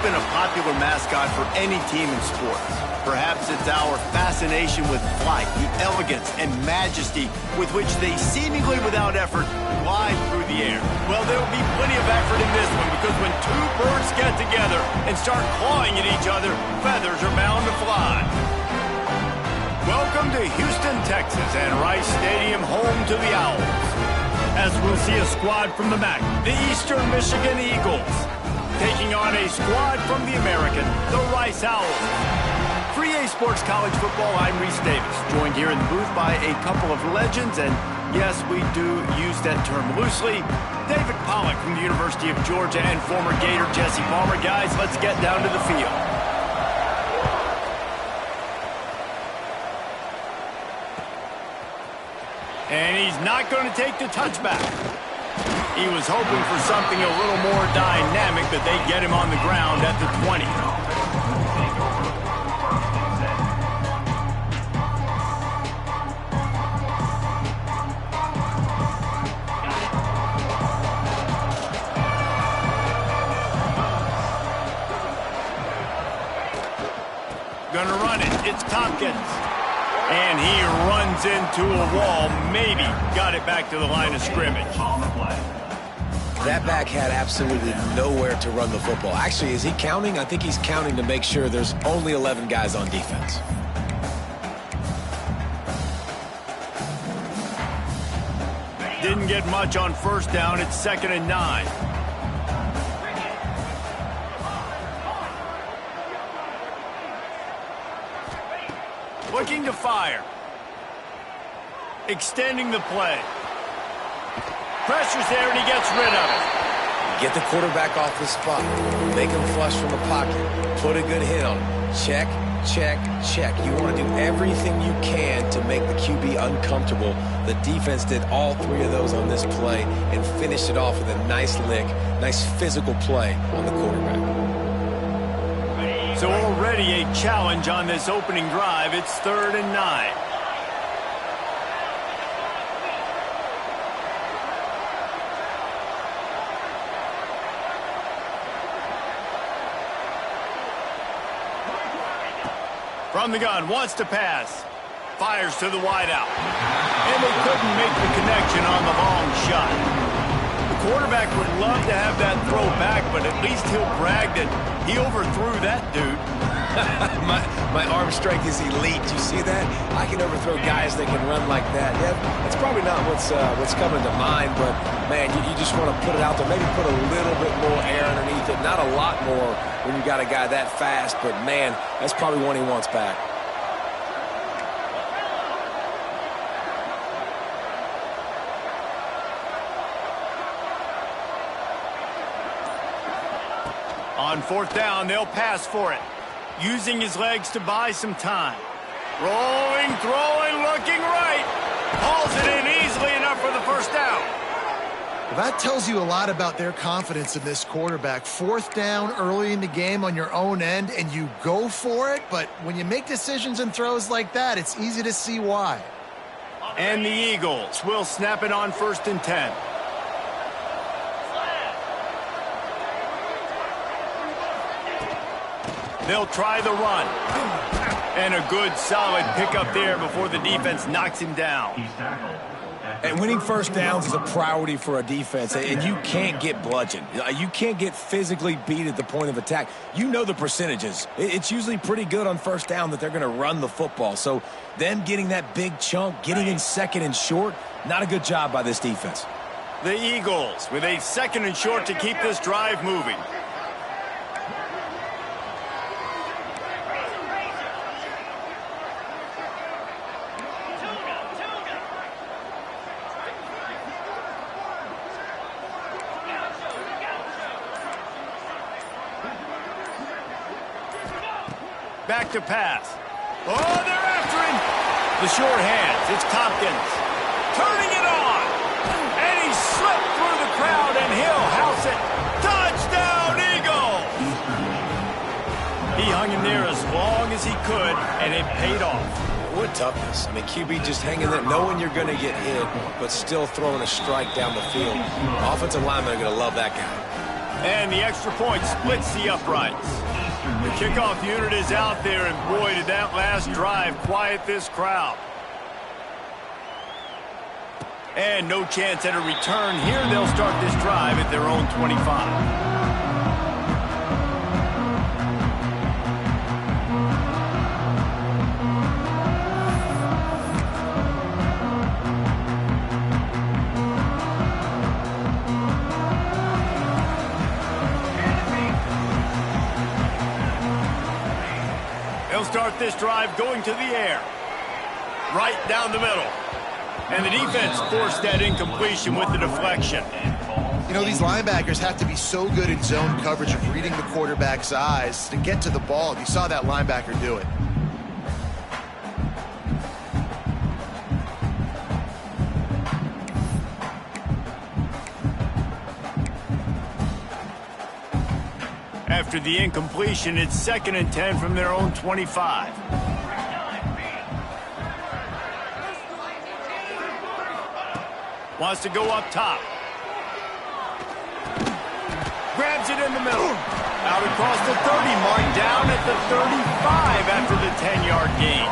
been a popular mascot for any team in sports. Perhaps it's our fascination with flight, the elegance and majesty with which they seemingly without effort glide through the air. Well, there will be plenty of effort in this one because when two birds get together and start clawing at each other, feathers are bound to fly. Welcome to Houston, Texas, and Rice Stadium, home to the Owls. As we'll see a squad from the MAC, the Eastern Michigan Eagles, taking on a squad from the American, the Rice Owls. For EA Sports College Football, I'm Reese Davis, joined here in the booth by a couple of legends, and yes, we do use that term loosely. David Pollack from the University of Georgia and former Gator Jesse Palmer. Guys, let's get down to the field. And he's not going to take the touchback. He was hoping for something a little more dynamic, but they get him on the ground at the 20. Gonna run it. It's Tompkins. And he runs into a wall. Maybe got it back to the line of scrimmage. That back had absolutely nowhere to run the football. Actually, is he counting? I think he's counting to make sure there's only 11 guys on defense. Didn't get much on first down. It's 2nd and 9. Looking to fire. Extending the play. Pressure's there and he gets rid of it. Get the quarterback off the spot. Make him flush from the pocket. Put a good hit on him. Check, check, check. You want to do everything you can to make the QB uncomfortable. The defense did all three of those on this play and finished it off with a nice lick, nice physical play on the quarterback. So already a challenge on this opening drive. It's 3rd and 9. From the gun, wants to pass. Fires to the wideout. And they couldn't make the connection on the long shot. The quarterback would love to have that throw back, but at least he'll brag that he overthrew that dude. my arm strength is elite. You see that? I can overthrow guys that can run like that. Yeah, that's probably not what's coming to mind, but, man, you just want to put it out there. Maybe put a little bit more air underneath it. Not a lot more when you got a guy that fast, but, man, that's probably one he wants back. On 4th down, they'll pass for it. Using his legs to buy some time. Rolling, throwing, looking right. Hauls it in easily enough for the first down. Well, that tells you a lot about their confidence in this quarterback. 4th down early in the game on your own end, and you go for it. But when you make decisions and throws like that, it's easy to see why. And the Eagles will snap it on 1st and 10. They'll try the run. And a good, solid pickup there before the defense knocks him down. And winning first downs is a priority for a defense, and you can't get bludgeoned. You can't get physically beat at the point of attack. You know the percentages. It's usually pretty good on first down that they're going to run the football. So them getting that big chunk, getting in 2nd and short, not a good job by this defense. The Eagles with a 2nd and short to keep this drive moving. Back to pass. Oh, they're after him. The short hands. It's Tompkins. Turning it on. And he slipped through the crowd, and he'll house it. Touchdown, Eagles! He hung in there as long as he could, and it paid off. What toughness. I mean, QB just hanging there, knowing you're going to get hit, but still throwing a strike down the field. Offensive linemen are going to love that guy. And the extra point splits the uprights. The kickoff unit is out there, and boy, did that last drive quiet this crowd. And no chance at a return here. They'll start this drive at their own 25. They'll start this drive going to the air. Right down the middle. And the defense forced that incompletion with the deflection. You know, these linebackers have to be so good in zone coverage of reading the quarterback's eyes to get to the ball. You saw that linebacker do it. After the incompletion, it's 2nd and 10 from their own 25. Wants to go up top. Grabs it in the middle. Out across the 30 mark, down at the 35 after the 10-yard gain.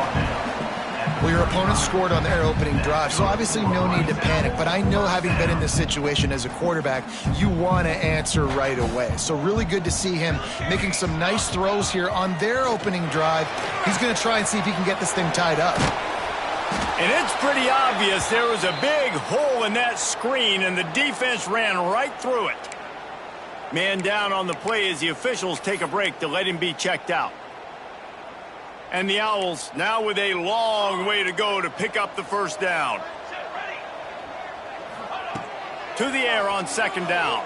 Well, your opponent scored on their opening drive, so obviously no need to panic. But I know, having been in this situation as a quarterback, you want to answer right away. So really good to see him making some nice throws here on their opening drive. He's going to try and see if he can get this thing tied up. And it's pretty obvious there was a big hole in that screen, and the defense ran right through it. Man down on the play as the officials take a break to let him be checked out. And the Owls now with a long way to go to pick up the first down. To the air on 2nd down.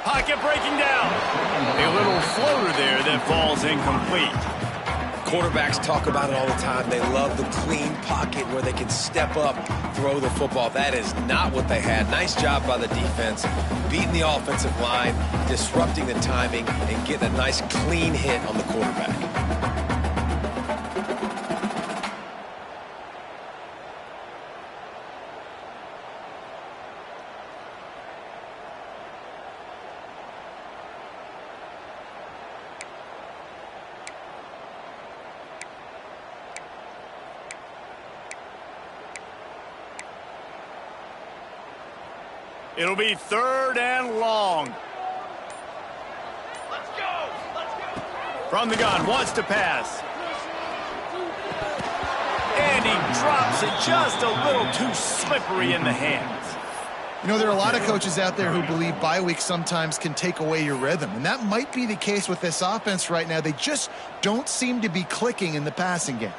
Pocket breaking down. A little floater there that falls incomplete. Quarterbacks talk about it all the time. They love the clean pocket where they can step up, throw the football. That is not what they had. Nice job by the defense, beating the offensive line, disrupting the timing, and getting a nice clean hit on the quarterback. It'll be 3rd and long. Let's go! From the gun, wants to pass. And he drops it just a little too slippery in the hands. You know, there are a lot of coaches out there who believe bye weeks sometimes can take away your rhythm, and that might be the case with this offense right now. They just don't seem to be clicking in the passing game.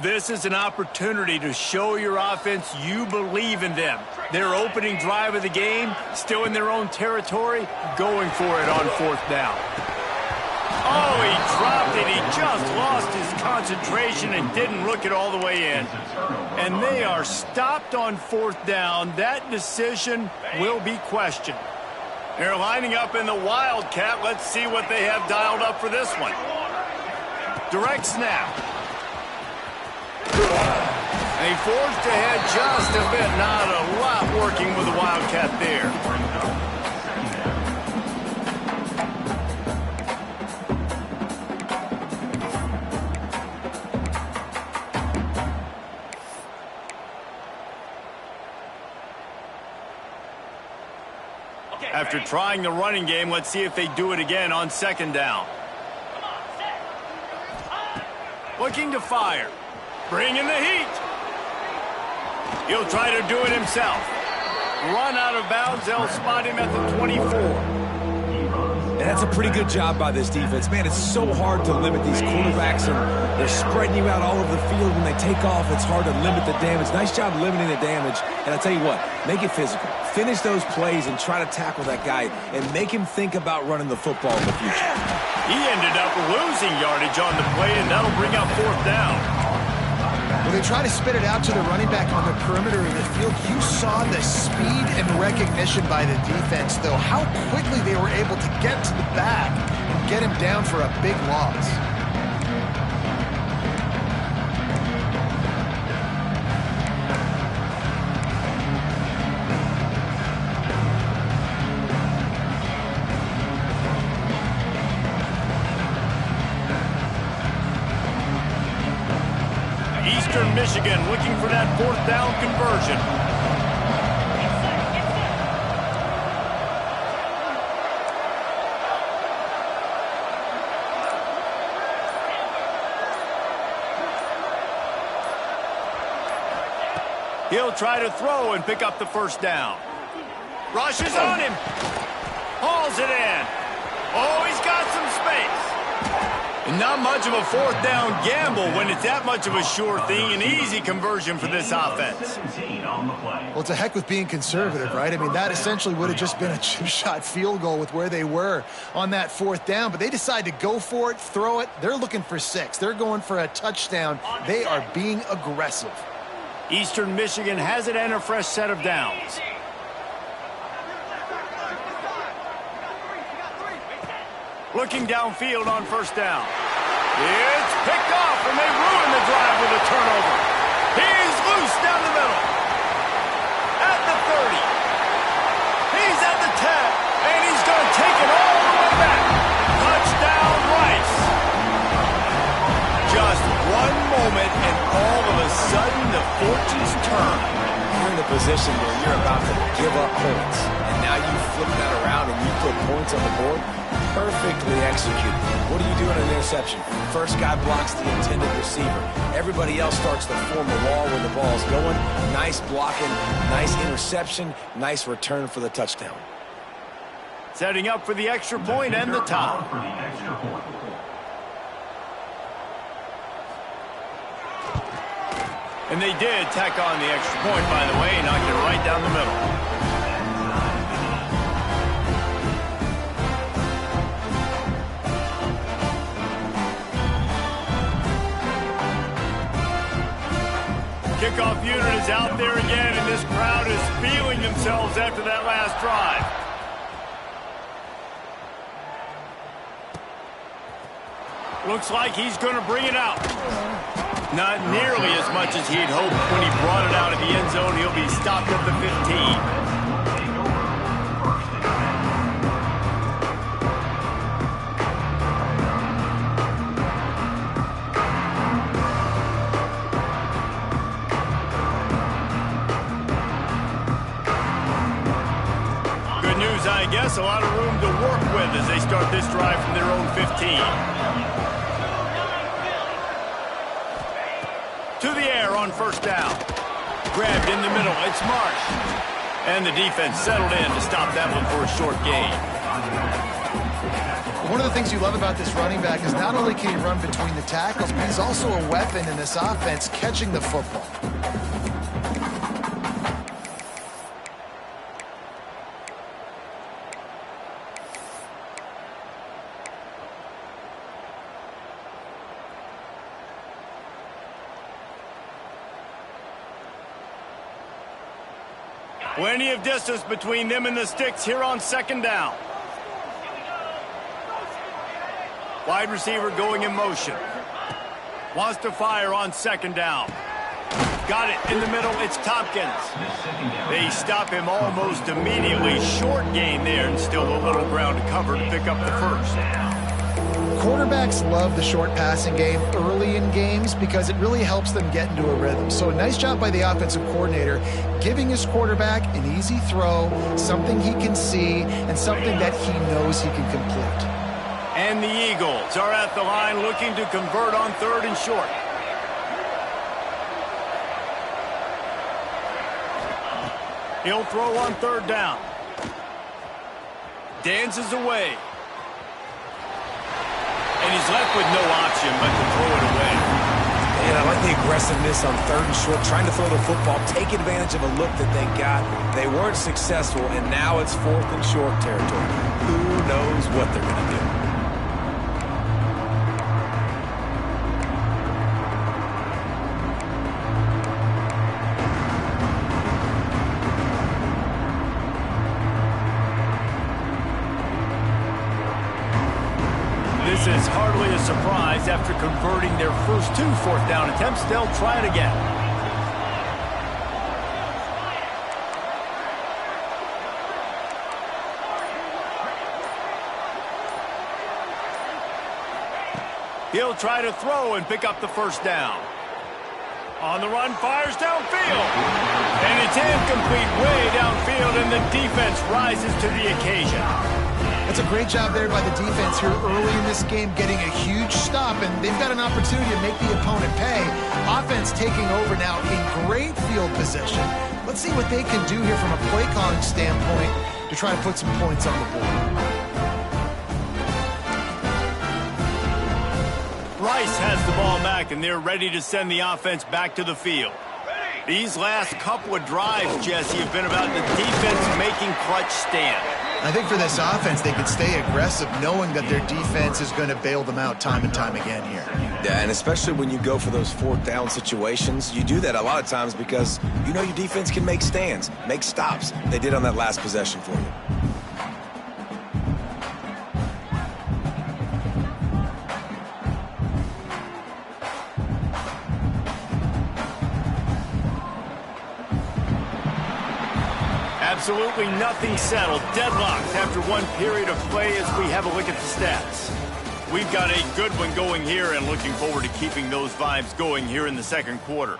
This is an opportunity to show your offense you believe in them. Their opening drive of the game, still in their own territory, going for it on 4th down. Oh, he dropped it. He just lost his concentration and didn't look it all the way in. And they are stopped on 4th down. That decision will be questioned. They're lining up in the Wildcat. Let's see what they have dialed up for this one. Direct snap. They forged ahead just a bit. Not a lot working with the Wildcat there. After trying the running game, let's see if they do it again on 2nd down. Looking to fire. Bringing the heat. He'll try to do it himself. Run out of bounds. They'll spot him at the 24. And that's a pretty good job by this defense. Man, it's so hard to limit these quarterbacks, and they're spreading you out all over the field. When they take off, it's hard to limit the damage. Nice job limiting the damage. And I'll tell you what, make it physical. Finish those plays and try to tackle that guy and make him think about running the football in the future. He ended up losing yardage on the play, and that'll bring up 4th down. When they try to spit it out to the running back on the perimeter of the field, you saw the speed and recognition by the defense, though, how quickly they were able to get to the back and get him down for a big loss. Michigan looking for that fourth down conversion. He'll try to throw and pick up the first down. Rushes on him. Hauls it in. Oh, he's got some space. And not much of a fourth down gamble when it's that much of a sure thing. An easy conversion for this offense. Well, to heck with being conservative, right? I mean, that essentially would have just been a chip shot field goal with where they were on that fourth down. But they decide to go for it, throw it. They're looking for 6. They're going for a touchdown. They are being aggressive. Eastern Michigan has it and a fresh set of downs. Looking downfield on first down. It's picked off, and they ruin the drive with a turnover. He's loose down the middle. At the 30. He's at the 10. And he's going to take it all the way back. Touchdown, Rice. Just one moment, and all of a sudden, the fortunes turn. You're in a position where you're about to give up points. And now you flip that around and you put points on the board. Perfectly executed. What do you do in an interception? First guy blocks the intended receiver. Everybody else starts to form a wall where the ball's going. Nice blocking, nice interception, nice return for the touchdown. Setting up for the extra point and the tie. And they did tack on the extra point, by the way, knocked it right down the middle. Kickoff unit is out there again, and this crowd is feeling themselves after that last drive. Looks like he's going to bring it out. Not nearly as much as he'd hoped when he brought it out of the end zone. He'll be stopped at the 15. I guess a lot of room to work with as they start this drive from their own 15. To the air on first down. Grabbed in the middle. It's Marsh. And the defense settled in to stop that one for a short gain. One of the things you love about this running back is not only can he run between the tackles, but he's also a weapon in this offense catching the football. Plenty of distance between them and the sticks here on second down. Wide receiver going in motion. Wants to fire on second down. Got it in the middle. It's Tompkins. They stop him almost immediately. Short gain there and still a little ground to cover to pick up the first. Quarterbacks love the short passing game early in games because it really helps them get into a rhythm. So a nice job by the offensive coordinator giving his quarterback an easy throw, something he can see, and something that he knows he can complete. And the Eagles are at the line looking to convert on third and short. He'll throw on third down. Dances away. And he's left with no option but to throw it away. Man, I like the aggressiveness on third and short, trying to throw the football, take advantage of a look that they got. They weren't successful, and now it's fourth and short territory. Who knows what they're going to do? This is hardly a surprise. After converting their first 2 fourth down attempts, they'll try it again. He'll try to throw and pick up the first down. On the run, fires downfield. And it's incomplete way downfield, and the defense rises to the occasion. That's a great job there by the defense here early in this game, getting a huge stop, and they've got an opportunity to make the opponent pay. Offense taking over now in great field position. Let's see what they can do here from a play calling standpoint to try to put some points on the board. Rice has the ball back, and they're ready to send the offense back to the field. These last couple of drives, Jesse, have been about the defense making clutch stand. I think for this offense, they can stay aggressive knowing that their defense is going to bail them out time and time again here. Yeah, and especially when you go for those fourth down situations, you do that a lot of times because you know your defense can make stands, make stops. They did on that last possession for you. Absolutely nothing settled. Deadlocked after one period of play as we have a look at the stats. We've got a good one going here and looking forward to keeping those vibes going here in the second quarter.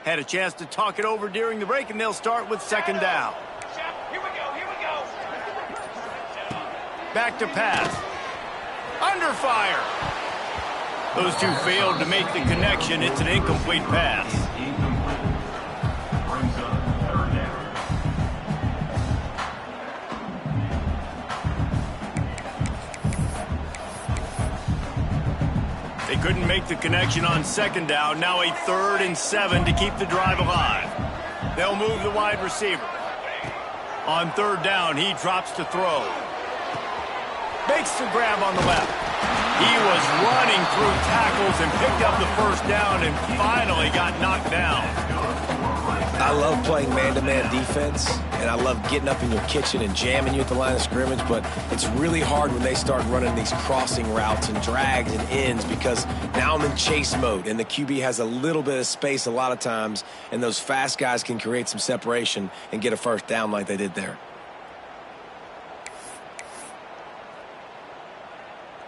Had a chance to talk it over during the break, and they'll start with second down. Here we go. Back to pass. Under fire. Those two failed to make the connection. It's an incomplete pass. They couldn't make the connection on second down. Now a 3rd and 7 to keep the drive alive. They'll move the wide receiver. On third down, he drops to throw. Makes the grab on the left. He was running through tackles and picked up the first down and finally got knocked down. I love playing man-to-man defense, and I love getting up in your kitchen and jamming you at the line of scrimmage, but it's really hard when they start running these crossing routes and drags and ends because now I'm in chase mode, and the QB has a little bit of space a lot of times, and those fast guys can create some separation and get a first down like they did there.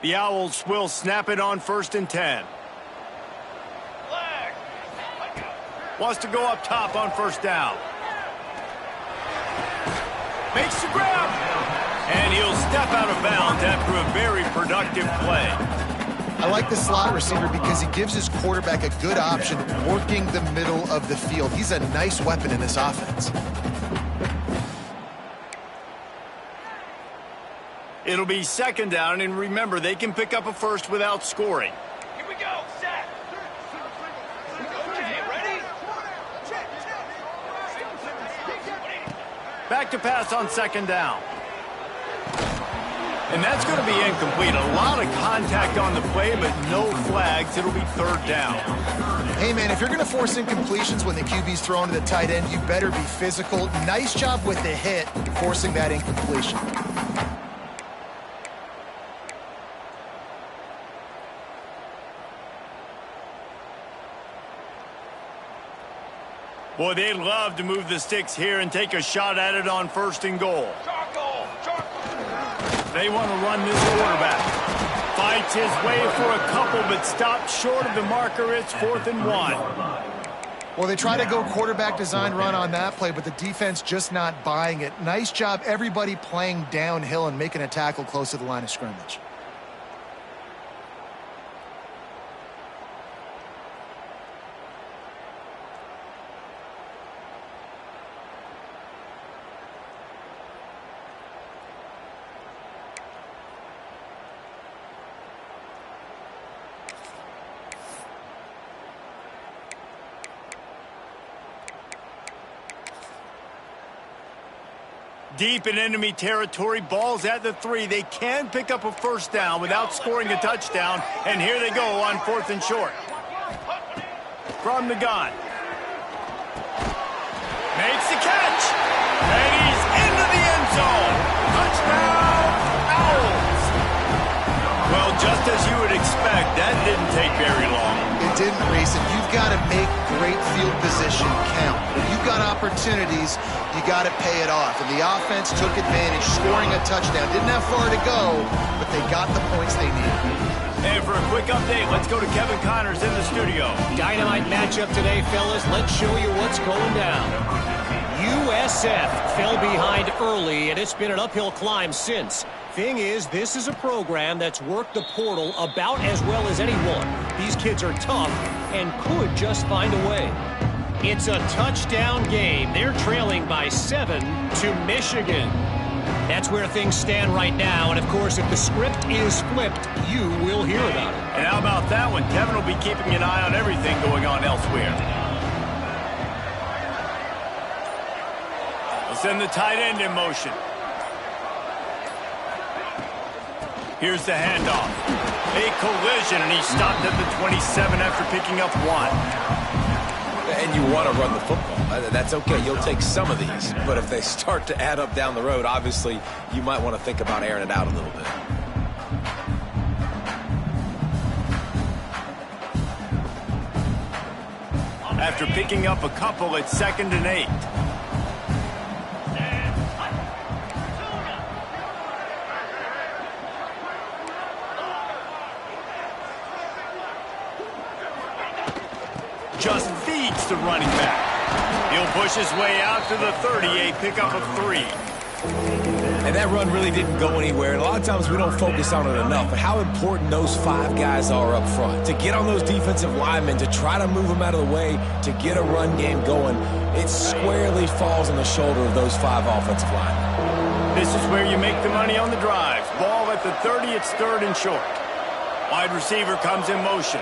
The Owls will snap it on 1st and 10. Wants to go up top on first down. Makes the grab. And he'll step out of bounds after a very productive play. I like the slot receiver because he gives his quarterback a good option working the middle of the field. He's a nice weapon in this offense. It'll be second down, and remember, they can pick up a first without scoring. Here we go. Set. Okay, ready? Back to pass on second down. And that's going to be incomplete. A lot of contact on the play, but no flags. It'll be third down. Hey, man, if you're going to force incompletions when the QB's thrown to the tight end, you better be physical. Nice job with the hit, forcing that incompletion. Boy, they'd love to move the sticks here and take a shot at it on 1st and goal. Charcoal. They want to run this quarterback. Fights his way for a couple, but stopped short of the marker. It's 4th and 1. Well, they try to go quarterback design run on that play, but the defense just not buying it. Nice job, everybody playing downhill and making a tackle close to the line of scrimmage. Deep in enemy territory, ball's at the 3. They can pick up a first down without scoring a touchdown, and here they go on 4th and short. From the gun. Makes the catch, and he's into the end zone. Touchdown, Owls. Well, just as you would expect, that didn't take very long. It didn't, Reese, and you've got to make great field position count. When you've got opportunities, you got to pay it off. And the offense took advantage, scoring a touchdown. Didn't have far to go, but they got the points they needed. And for a quick update, let's go to Kevin Connors in the studio. Dynamite matchup today, fellas. Let's show you what's going down. USF fell behind early, and it's been an uphill climb since. Thing is, this is a program that's worked the portal about as well as anyone. These kids are tough and could just find a way. It's a touchdown game. They're trailing by 7 to Michigan. That's where things stand right now, and of course, if the script is flipped, you will hear about it. And how about that one? Kevin will be keeping an eye on everything going on elsewhere. We'll send the tight end in motion. Here's the handoff. A collision, and he stopped at the 27 after picking up 1. And you want to run the football. That's okay. You'll take some of these. But if they start to add up down the road, obviously, you might want to think about airing it out a little bit. After picking up a couple, it's 2nd and 8. Just feeds the running back. He'll push his way out to the 38, pickup of 3. And that run really didn't go anywhere. And a lot of times we don't focus on it enough, but how important those 5 guys are up front. To get on those defensive linemen, to try to move them out of the way, to get a run game going, it squarely falls on the shoulder of those 5 offensive linemen. This is where you make the money on the drives. Ball at the 30, it's 3rd and short. Wide receiver comes in motion.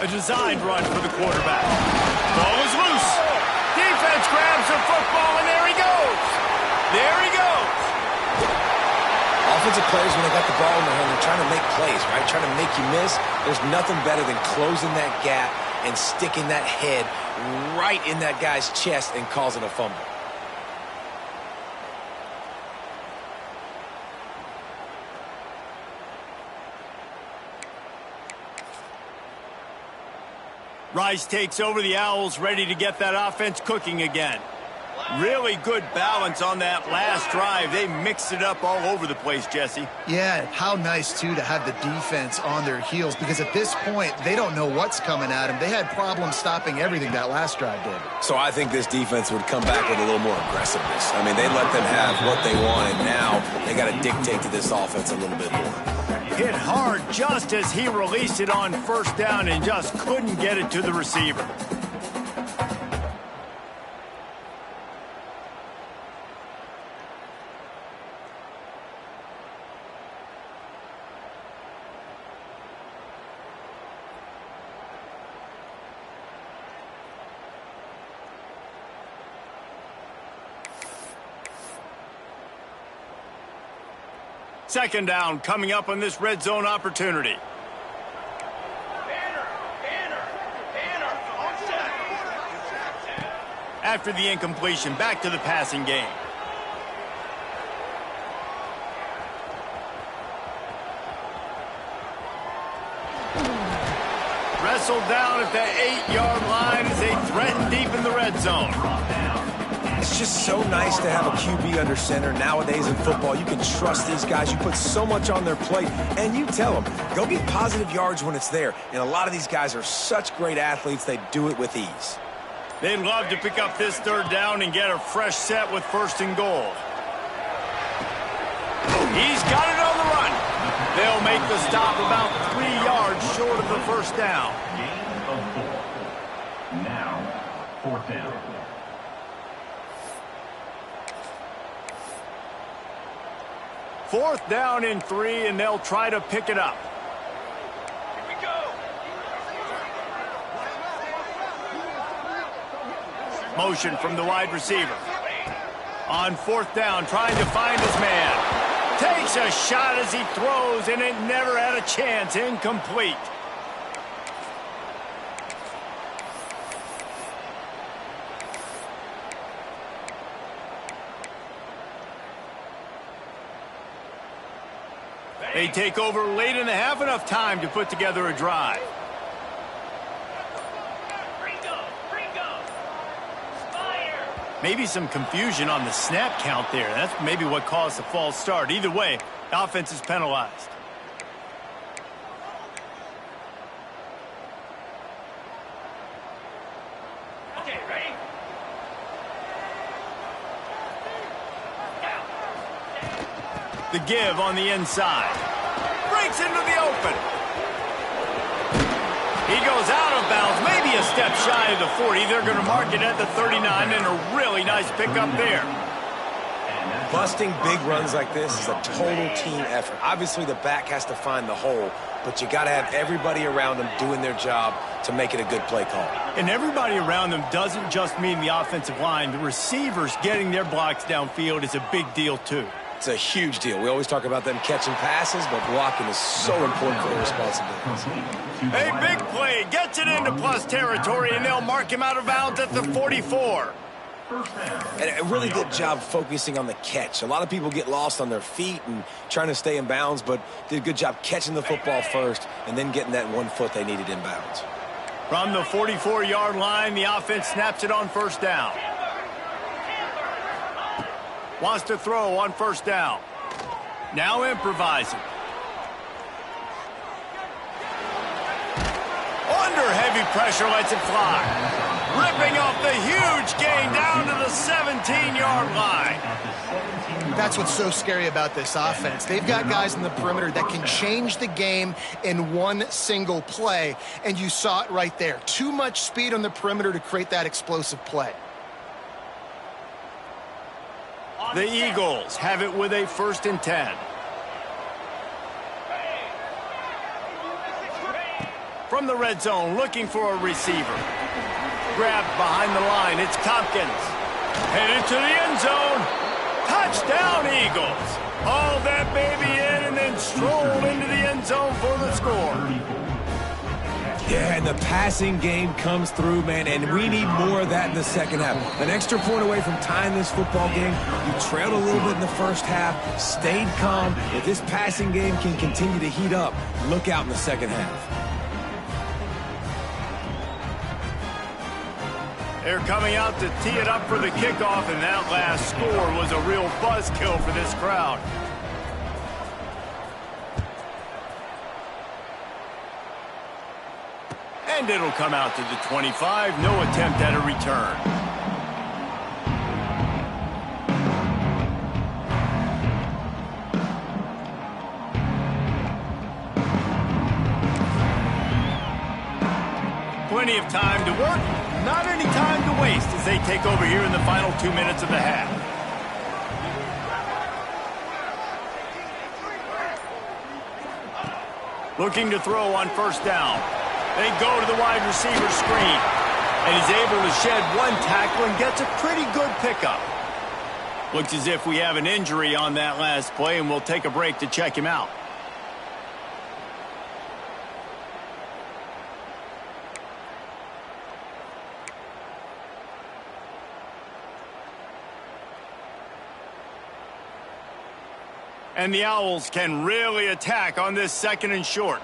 A designed run for the quarterback. Ball is loose. Defense grabs the football, and there he goes. There he goes. Offensive players, when they got the ball in their hand, they're trying to make plays, right? Trying to make you miss. There's nothing better than closing that gap and sticking that head right in that guy's chest and causing a fumble. Rice takes over the Owls, ready to get that offense cooking again. Really good balance on that last drive. They mixed it up all over the place, Jesse. Yeah, how nice, too, to have the defense on their heels, because at this point, they don't know what's coming at them. They had problems stopping everything that last drive did. So I think this defense would come back with a little more aggressiveness. I mean, they let them have what they want, and now they got to dictate to this offense a little bit more. Hit hard just as he released it on 1st down and just couldn't get it to the receiver. Second down coming up on this red zone opportunity. After the incompletion, back to the passing game. Wrestled down at the 8-yard line as they threaten deep in the red zone. It's just so nice to have a QB under center. Nowadays in football, you can trust these guys. You put so much on their plate, and you tell them, go get positive yards when it's there. And a lot of these guys are such great athletes, they do it with ease. They'd love to pick up this 3rd down and get a fresh set with 1st and goal. He's got it on the run. They'll make the stop about 3 yards short of the 1st down. Gain of 4. Now, 4th down. Fourth down and 3, and they'll try to pick it up. Here we go. Motion from the wide receiver. On 4th down, trying to find his man. Takes a shot as he throws, and it never had a chance. Incomplete. They take over late in the half, enough time to put together a drive. Maybe some confusion on the snap count there. That's maybe what caused the false start. Either way, the offense is penalized. Okay, ready? The give on the inside. Breaks into the open. He goes out of bounds, maybe a step shy of the 40. They're going to mark it at the 39, and a really nice pickup there. Busting big runs like this is a total team effort. Obviously, the back has to find the hole, but you got to have everybody around them doing their job to make it a good play call. And everybody around them doesn't just mean the offensive line. The receivers getting their blocks downfield is a big deal, too. It's a huge deal. We always talk about them catching passes, but blocking is so important for their responsibilities. A big play gets it into plus territory, and they'll mark him out of bounds at the 44. And a really good job focusing on the catch. A lot of people get lost on their feet and trying to stay in bounds, but did a good job catching the football first and then getting that 1 foot they needed in bounds. From the 44-yard line, the offense snaps it on first down. Wants to throw on first down. Now improvising. Under heavy pressure, lets it fly. Ripping off the huge gain down to the 17-yard line. That's what's so scary about this offense. They've got guys in the perimeter that can change the game in one single play, and you saw it right there. Too much speed on the perimeter to create that explosive play. The Eagles have it with a 1st and 10. From the red zone, looking for a receiver. Grabbed behind the line, it's Tompkins. Headed to the end zone. Touchdown, Eagles. Haul that baby in and then stroll into the end zone for the score. Yeah, and the passing game comes through, man, and we need more of that in the second half. An extra point away from tying this football game. You trailed a little bit in the first half, stayed calm. If this passing game can continue to heat up, look out in the second half. They're coming out to tee it up for the kickoff, and that last score was a real buzzkill for this crowd. And it'll come out to the 25. No attempt at a return. Plenty of time to work. Not any time to waste as they take over here in the final 2 minutes of the half. Looking to throw on first down. They go to the wide receiver screen. And he's able to shed one tackle and gets a pretty good pickup. Looks as if we have an injury on that last play, and we'll take a break to check him out. And the Owls can really attack on this 2nd and short.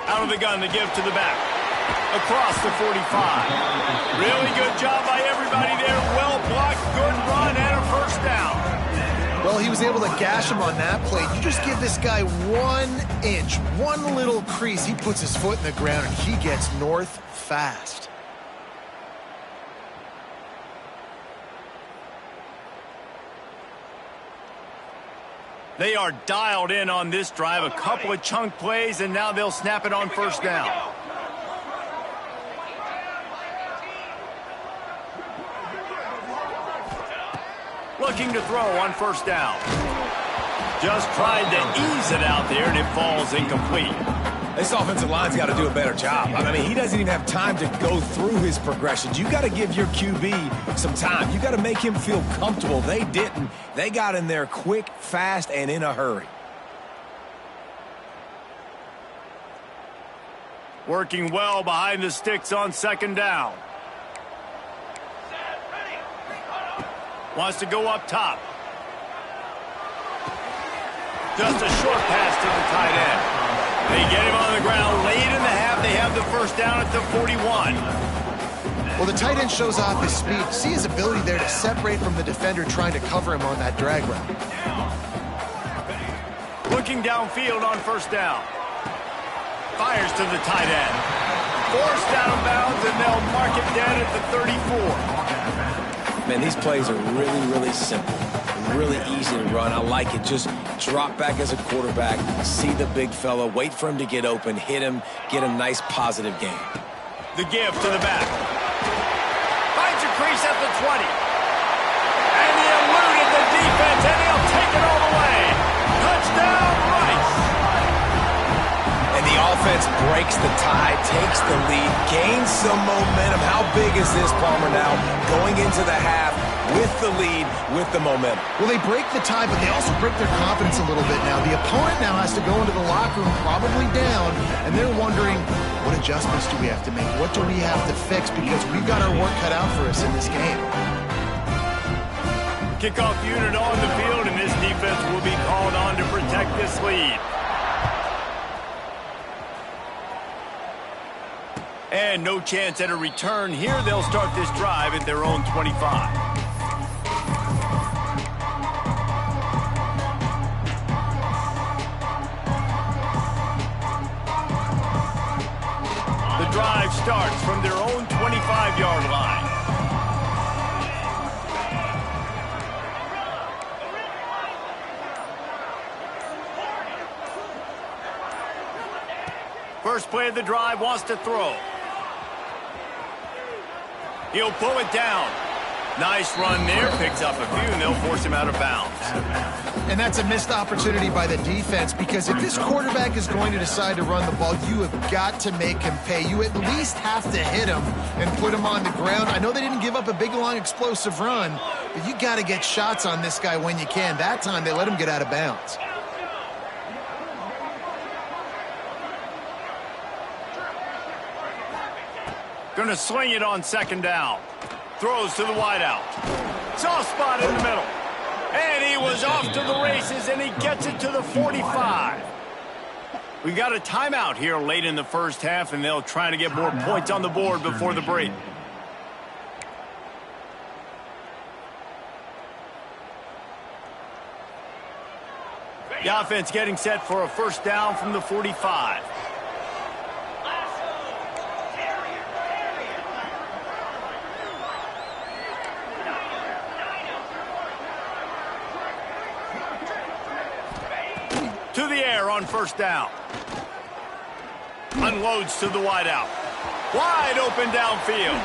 Out of the gun, the give to the back. Across the 45. Really good job by everybody there. Well blocked, good run, and a first down. Well, he was able to gash him on that play. You just give this guy 1 inch, one little crease. He puts his foot in the ground, and he gets north fast. They are dialed in on this drive. A couple of chunk plays, and now they'll snap it on first down. Looking to throw on first down. Just tried to ease it out there, and it falls incomplete. This offensive line's got to do a better job. I mean, he doesn't even have time to go through his progressions. You got to give your QB some time. You got to make him feel comfortable. They didn't. They got in there quick, fast, and in a hurry. Working well behind the sticks on 2nd down. Wants to go up top. Just a short pass to the tight end. They get him on the ground late in the half. They have the first down at the 41. Well, the tight end shows off his speed. See his ability there to separate from the defender trying to cover him on that drag route. Looking downfield on first down. Fires to the tight end. Forced out of bounds, and they'll mark it dead at the 34. Man, these plays are really, really simple. Really easy to run. I like it. Just drop back as a quarterback, see the big fella, wait for him to get open, hit him, get a nice positive gain. The give to the back. Finds a crease at the 20. And he eluded the defense, and he'll take it all the way. Touchdown, Rice. And the offense breaks the tie, takes the lead, gains some momentum. How big is this, Palmer, now going into the half with the lead, with the momentum? Well, they break the tie, but they also break their confidence a little bit now. The opponent now has to go into the locker room probably down, and they're wondering, what adjustments do we have to make? What do we have to fix? Because we've got our work cut out for us in this game. Kickoff unit on the field, and this defense will be called on to protect this lead. And no chance at a return here. They'll start this drive at their own 25. The drive starts from their own 25-yard line. First play of the drive, wants to throw. He'll pull it down. Nice run there. Picks up a few, and they'll force him out of bounds. And that's a missed opportunity by the defense, because if this quarterback is going to decide to run the ball, you have got to make him pay. You at least have to hit him and put him on the ground. I know they didn't give up a big, long, explosive run, but you got to get shots on this guy when you can. That time, they let him get out of bounds. Going to swing it on second down. Throws to the wideout. Soft spot in the middle. And he was off to the races, and he gets it to the 45. We've got a timeout here late in the first half, and they'll try to get more points on the board before the break. The offense getting set for a first down from the 45. To the air on first down. Unloads to the wideout. Wide open downfield.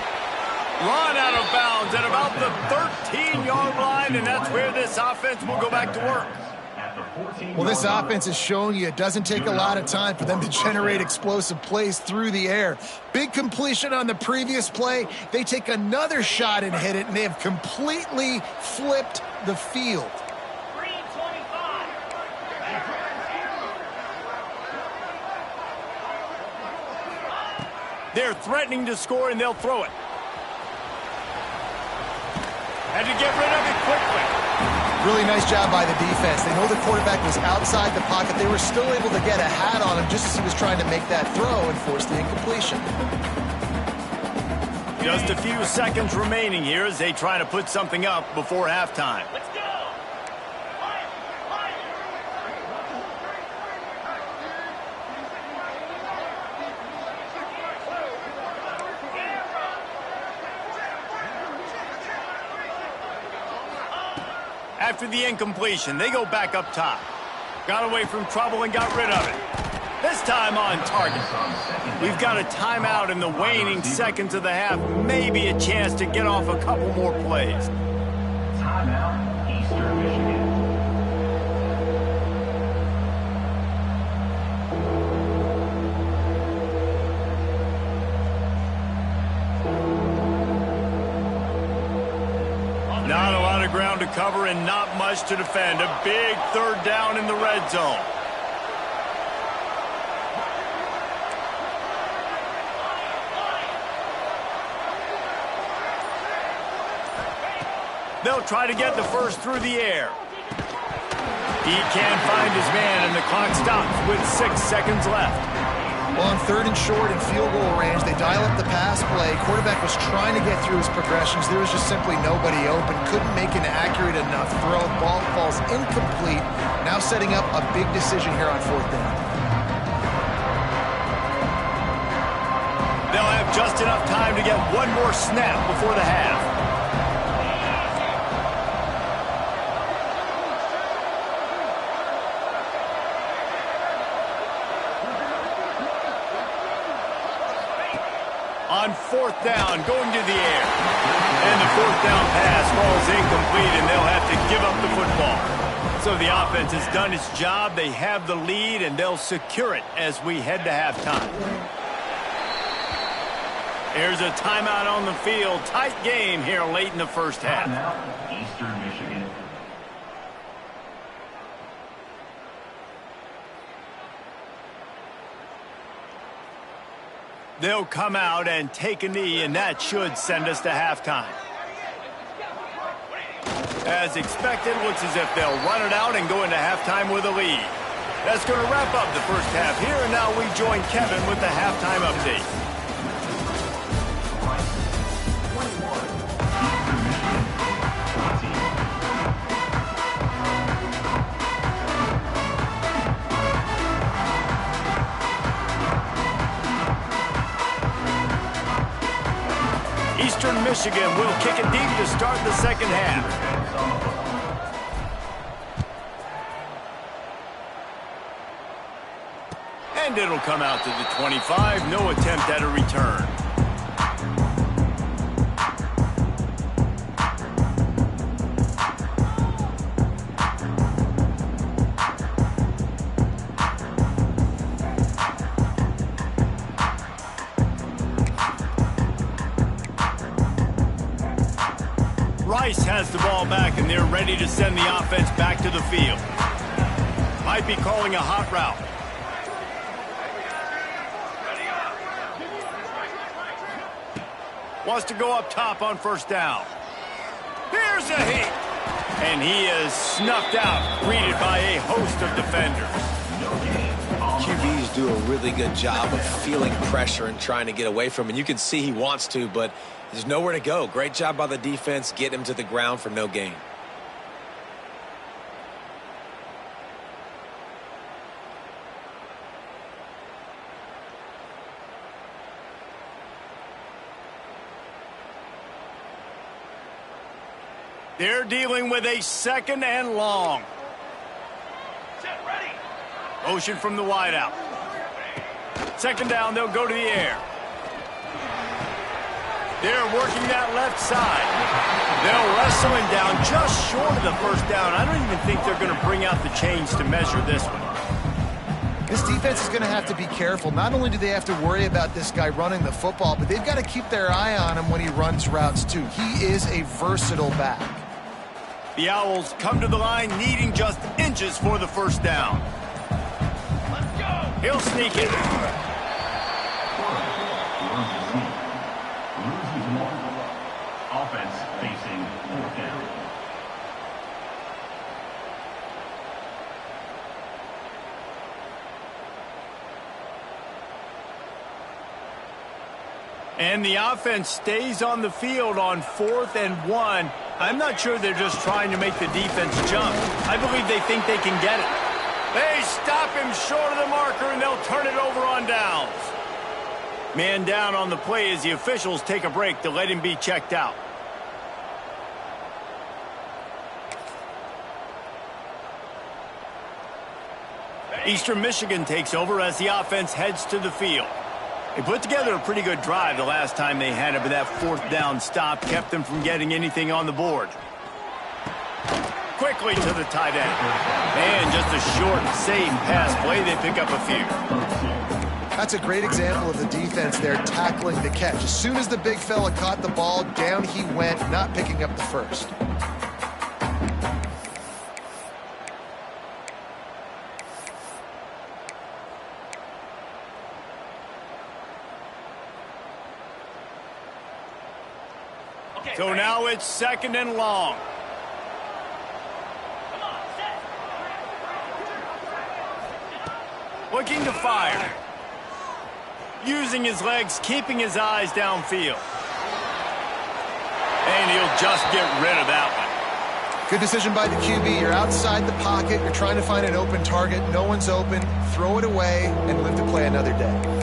Run out of bounds at about the 13-yard line, and that's where this offense will go back to work. Well, this offense is showing you it doesn't take a lot of time for them to generate explosive plays through the air. Big completion on the previous play. They take another shot and hit it, and they have completely flipped the field. They're threatening to score, and they'll throw it. Had to get rid of it quickly. Really nice job by the defense. They know the quarterback was outside the pocket. They were still able to get a hat on him just as he was trying to make that throw and force the incompletion. Just a few seconds remaining here as they try to put something up before halftime. Let's go. After the incompletion, they go back up top. Got away from trouble and got rid of it. This time on target. We've got a timeout in the waning seconds of the half. Maybe a chance to get off a couple more plays. Timeout, Eastern Michigan. Not a lot of ground to cover and not much to defend. A big third down in the red zone. They'll try to get the first through the air. He can't find his man, and the clock stops with 6 seconds left. Well, on 3rd and short and field goal range, they dial up the pass play. Quarterback was trying to get through his progressions. There was just simply nobody open. Couldn't make an accurate enough throw. Ball falls incomplete. Now setting up a big decision here on 4th down. They'll have just enough time to get one more snap before the half. On 4th down, going to the air. And the 4th down pass falls incomplete, and they'll have to give up the football. So the offense has done its job. They have the lead, and they'll secure it as we head to halftime. There's a timeout on the field. Tight game here late in the first half. Timeout, Eastern Michigan. They'll come out and take a knee, and that should send us to halftime. As expected, looks as if they'll run it out and go into halftime with a lead. That's going to wrap up the first half here, and now we join Kevin with the halftime update. Eastern Michigan will kick it deep to start the second half. And it'll come out to the 25. No attempt at a return. Rice has the ball back, and they're ready to send the offense back to the field. Might be calling a hot route. Wants to go up top on 1st down. Here's a hit. And he is snuffed out, greeted by a host of defenders. QBs do a really good job of feeling pressure and trying to get away from him. And you can see he wants to, but there's nowhere to go. Great job by the defense, get him to the ground for no gain. They're dealing with a 2nd and long. Motion from the wideout. 2nd down, they'll go to the air. They're working that left side. They'll wrestle him down just short of the 1st down. I don't even think they're going to bring out the chains to measure this one. This defense is going to have to be careful. Not only do they have to worry about this guy running the football, but they've got to keep their eye on him when he runs routes too. He is a versatile back. The Owls come to the line needing just inches for the 1st down. Let's go. He'll sneak it. Offense facing 4th down. And the offense stays on the field on 4th and 1. I'm not sure they're just trying to make the defense jump. I believe they think they can get it. They stop him short of the marker, and they'll turn it over on downs. Man down on the play as the officials take a break to let him be checked out. Eastern Michigan takes over as the offense heads to the field. They put together a pretty good drive the last time they had it, but that 4th down stop kept them from getting anything on the board. Quickly to the tight end. And just a short, safe pass play. They pick up a few. That's a great example of the defense there tackling the catch. As soon as the big fella caught the ball, down he went, not picking up the first. So now it's 2nd and long. Looking to fire. Using his legs, keeping his eyes downfield. And he'll just get rid of that one. Good decision by the QB. You're outside the pocket. You're trying to find an open target. No one's open. Throw it away and live to play another day.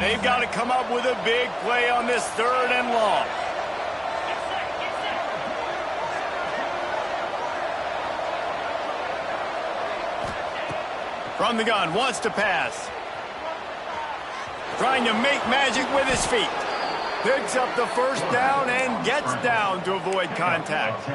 They've got to come up with a big play on this 3rd and long. From the gun, wants to pass. Trying to make magic with his feet. Picks up the first down and gets down to avoid contact.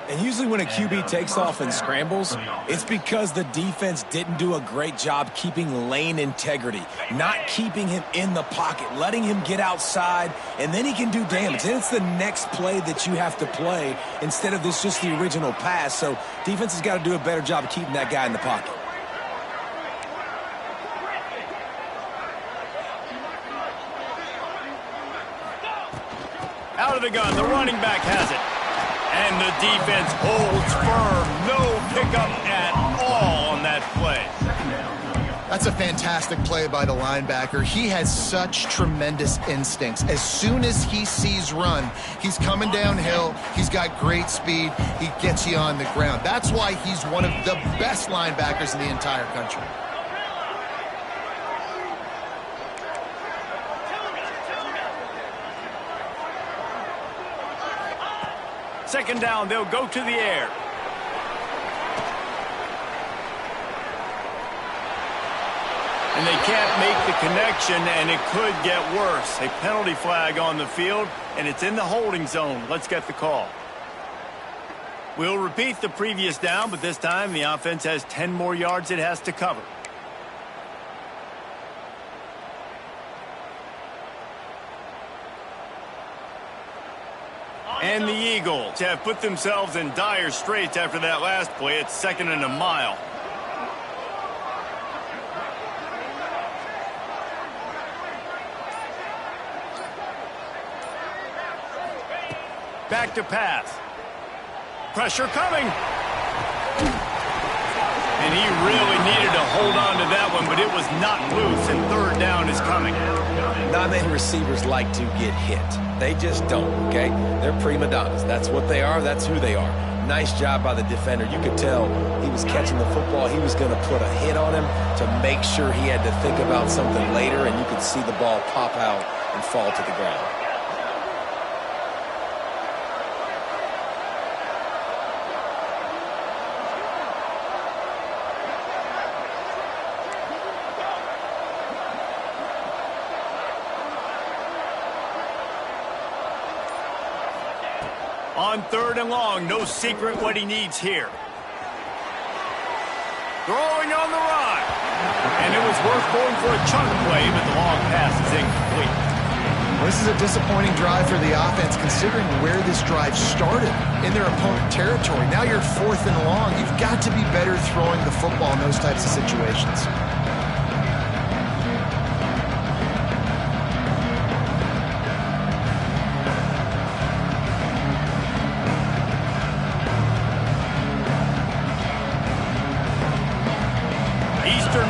And usually when a QB takes off and scrambles, it's because the defense didn't do a great job keeping lane integrity, not keeping him in the pocket, letting him get outside, and then he can do damage. Then it's the next play that you have to play instead of this just the original pass. So defense has got to do a better job of keeping that guy in the pocket. Out of the gun, the running back has it. And the defense holds firm. No pickup at all on that play. That's a fantastic play by the linebacker. He has such tremendous instincts. As soon as he sees run, he's coming downhill. He's got great speed. He gets you on the ground. That's why he's one of the best linebackers in the entire country. Second down, they'll go to the air. And they can't make the connection, and it could get worse. A penalty flag on the field, and it's in the holding zone. Let's get the call. We'll repeat the previous down, but this time the offense has 10 more yards it has to cover. And the Eagles have put themselves in dire straits after that last play. It's 2nd and a mile. Back to pass. Pressure coming. And he really needed to hold on to that one, but it was not loose, and 3rd down is coming. Not many receivers like to get hit. They just don't, okay? They're prima donnas. That's what they are. That's who they are. Nice job by the defender. You could tell he was catching the football. He was going to put a hit on him to make sure he had to think about something later, and you could see the ball pop out and fall to the ground. On 3rd and long, no secret what he needs here. Throwing on the run. And it was worth going for a chunk play, but the long pass is incomplete. This is a disappointing drive for the offense, considering where this drive started, in their opponent territory. Now you're 4th and long. You've got to be better throwing the football in those types of situations.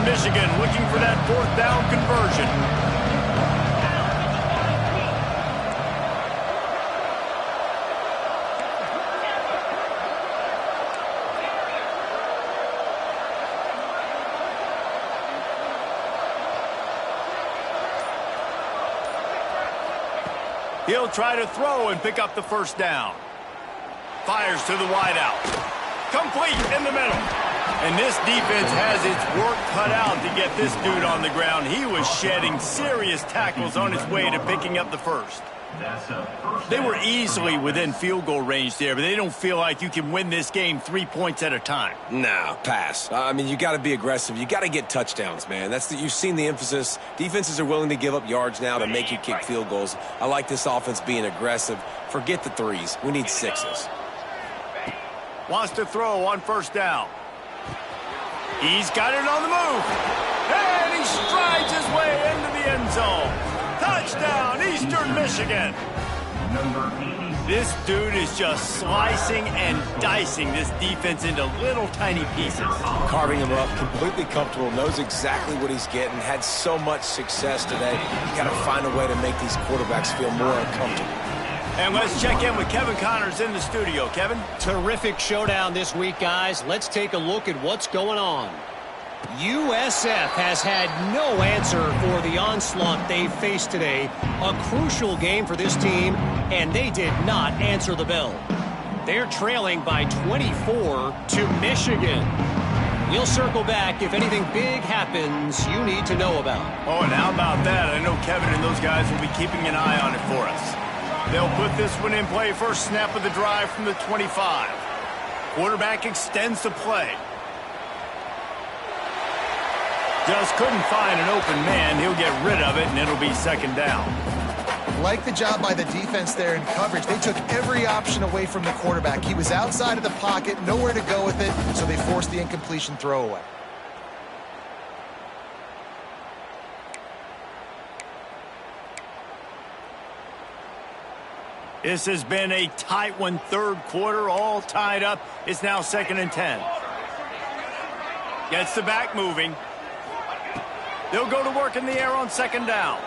Michigan looking for that 4th down conversion. He'll try to throw and pick up the 1st down. Fires to the wideout. Complete in the middle. And this defense has its work cut out to get this dude on the ground. He was shedding serious tackles on his way to picking up the 1st. They were easily within field goal range there, but they don't feel like you can win this game 3 points at a time. No, pass. I mean, you got to be aggressive. You got to get touchdowns, man. You've seen the emphasis. Defenses are willing to give up yards now to make you kick field goals. I like this offense being aggressive. Forget the 3s. We need 6s. Wants to throw on 1st down. He's got it on the move. And he strides his way into the end zone. Touchdown, Eastern Michigan. Number 86. This dude is just slicing and dicing this defense into little tiny pieces. Carving him up, completely comfortable, knows exactly what he's getting, had so much success today. You got to find a way to make these quarterbacks feel more uncomfortable. And let's check in with Kevin Connors in the studio. Kevin? Terrific showdown this week, guys. Let's take a look at what's going on. USF has had no answer for the onslaught they faced today. A crucial game for this team, and they did not answer the bell. They're trailing by 24 to Michigan. We'll circle back if anything big happens you need to know about. Oh, and how about that? I know Kevin and those guys will be keeping an eye on it for us. They'll put this one in play first snap of the drive from the 25. Quarterback extends the play. Just couldn't find an open man. He'll get rid of it, and it'll be second down. Like the job by the defense there in coverage. They took every option away from the quarterback. He was outside of the pocket, nowhere to go with it, so they forced the incompletion throwaway. This has been a tight one, third quarter, all tied up. It's now 2nd and 10. Gets the back moving. They'll go to work in the air on second down.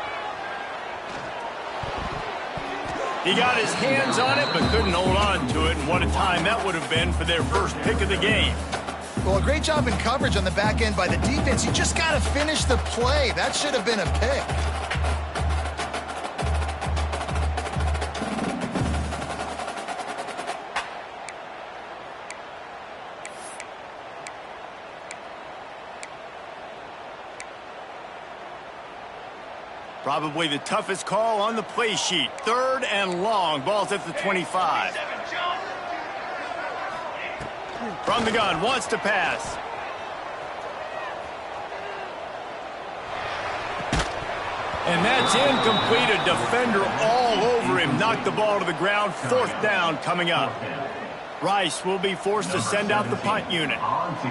He got his hands on it, but couldn't hold on to it, and what a time that would have been for their first pick of the game. Well, a great job in coverage on the back end by the defense. You just got to finish the play. That should have been a pick. Probably the toughest call on the play sheet. 3rd and long. Ball's at the 25. From the gun, wants to pass. And that's incomplete. A defender all over him. Knocked the ball to the ground. 4th down coming up. Rice will be forced to send out the punt unit.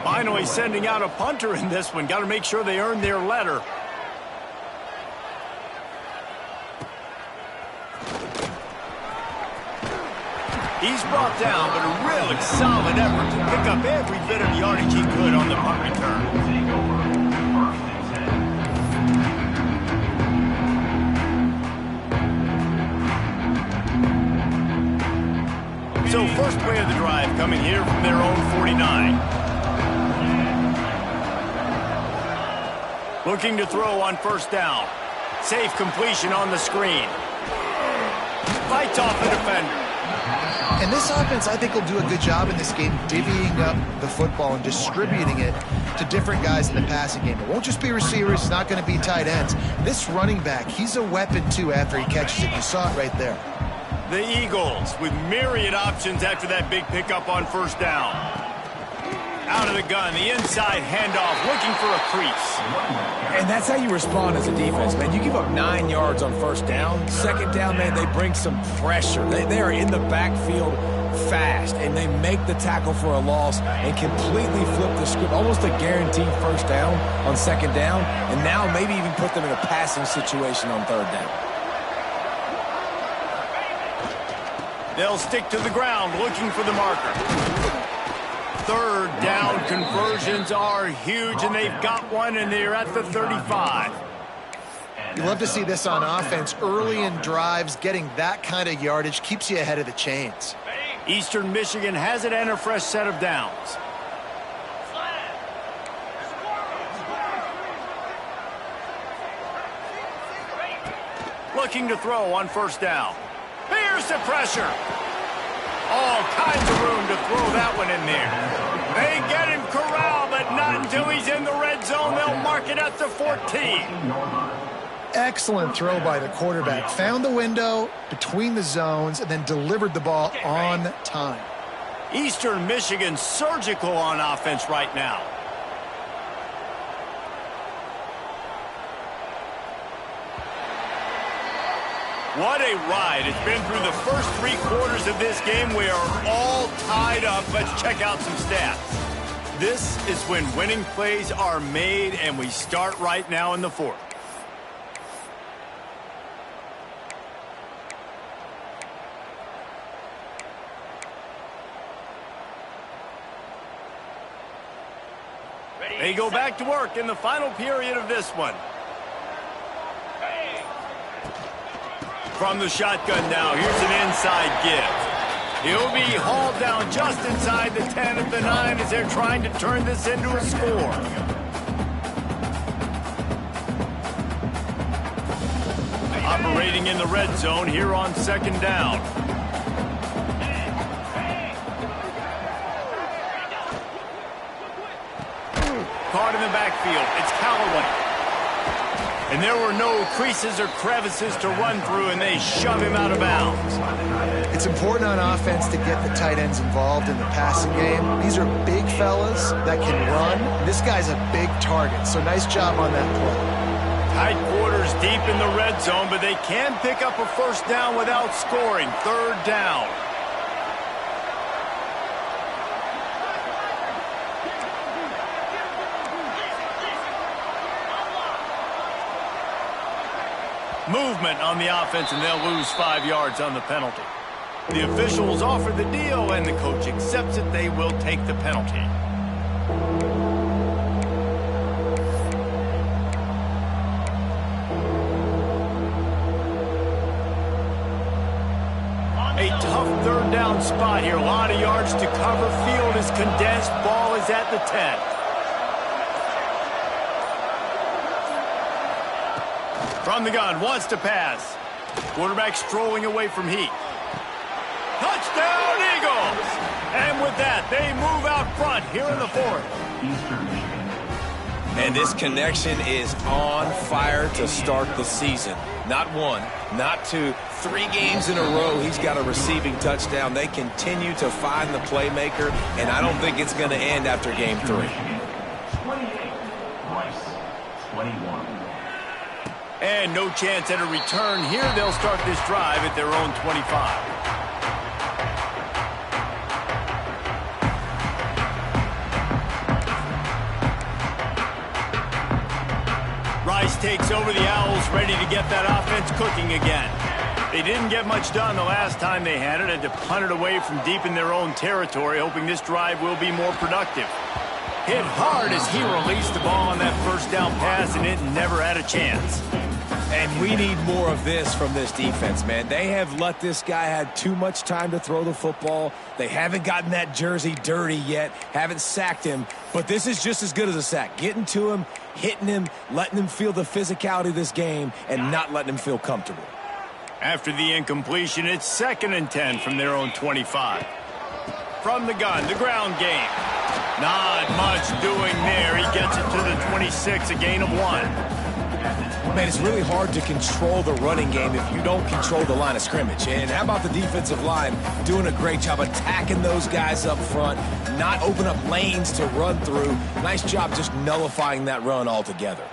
Finally sending out a punter in this one. Got to make sure they earn their letter. He's brought down, but a really solid effort to pick up every bit of yardage he could on the punt return. So first play of the drive coming here from their own 49. Looking to throw on first down. Safe completion on the screen. Fights off the defender. And this offense, I think, will do a good job in this game divvying up the football and distributing it to different guys in the passing game. It won't just be receivers. It's not going to be tight ends. This running back, he's a weapon, too, after he catches it. You saw it right there. The Eagles with myriad options after that big pickup on first down. Out of the gun, the inside handoff, looking for a crease. And that's how you respond as a defense, man. You give up 9 yards on first down. Second down, man, they bring some pressure. They are in the backfield fast, and they make the tackle for a loss and completely flip the script. Almost a guaranteed first down on second down, and now maybe even put them in a passing situation on third down. They'll stick to the ground, looking for the marker. Third down conversions are huge, and they've got one, and they're at the 35. You love to see this on offense. Early in drives, getting that kind of yardage keeps you ahead of the chains. Eastern Michigan has it and a fresh set of downs. Looking to throw on first down. Here's the pressure. All kinds of room to throw that one in there. They get him corralled, but not until he's in the red zone. They'll mark it at the 14. Excellent throw by the quarterback. Found the window between the zones and then delivered the ball on time. Eastern Michigan surgical on offense right now. What a ride. It's been through the first 3 quarters of this game. We are all tied up. Let's check out some stats. This is when winning plays are made, and we start right now in the 4th. They go back to work in the final period of this one. From the shotgun now, here's an inside give. He'll be hauled down just inside the 10 at the 9 as they're trying to turn this into a score. Operating in the red zone here on 2nd down. Caught in the backfield. It's Callaway. And there were no creases or crevices to run through, and they shove him out of bounds. It's important on offense to get the tight ends involved in the passing game. These are big fellas that can run. This guy's a big target, so nice job on that play. Tight quarters deep in the red zone, but they can pick up a first down without scoring. 3rd down. Movement on the offense, and they'll lose 5 yards on the penalty. The officials offer the deal, and the coach accepts it. They will take the penalty. A tough 3rd down spot here. A lot of yards to cover. Field is condensed. Ball is at the 10. From the gun, wants to pass. Quarterback strolling away from heat. Touchdown, Eagles! And with that, they move out front here in the 4th. And this connection is on fire to start the season. Not 1, not 2, 3 games in a row. He's got a receiving touchdown. They continue to find the playmaker, and I don't think it's going to end after game 3. 28, Rice, 21. And no chance at a return here. They'll start this drive at their own 25. Rice takes over the Owls, ready to get that offense cooking again. They didn't get much done the last time they had it. Had to punt it away from deep in their own territory, hoping this drive will be more productive. Hit hard as he released the ball on that first down pass, and it never had a chance. And we need more of this from this defense, man. They have let this guy have too much time to throw the football. They haven't gotten that jersey dirty yet, haven't sacked him. But this is just as good as a sack. Getting to him, hitting him, letting him feel the physicality of this game, and not letting him feel comfortable. After the incompletion, it's 2nd and 10 from their own 25. From the gun, the ground game. Not much doing there. He gets it to the 26, a gain of 1. Man, it's really hard to control the running game if you don't control the line of scrimmage. And how about the defensive line doing a great job attacking those guys up front, not open up lanes to run through. Nice job just nullifying that run altogether.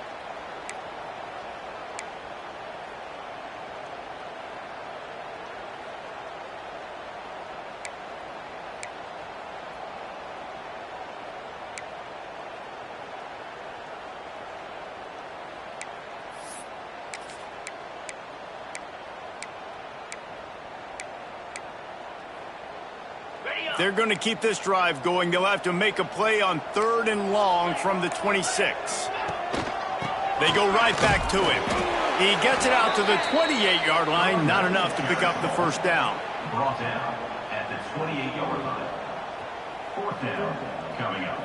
They're going to keep this drive going. They'll have to make a play on 3rd and long from the 26. They go right back to him. He gets it out to the 28-yard line. Not enough to pick up the first down. Brought down at the 28-yard line. 4th down coming up.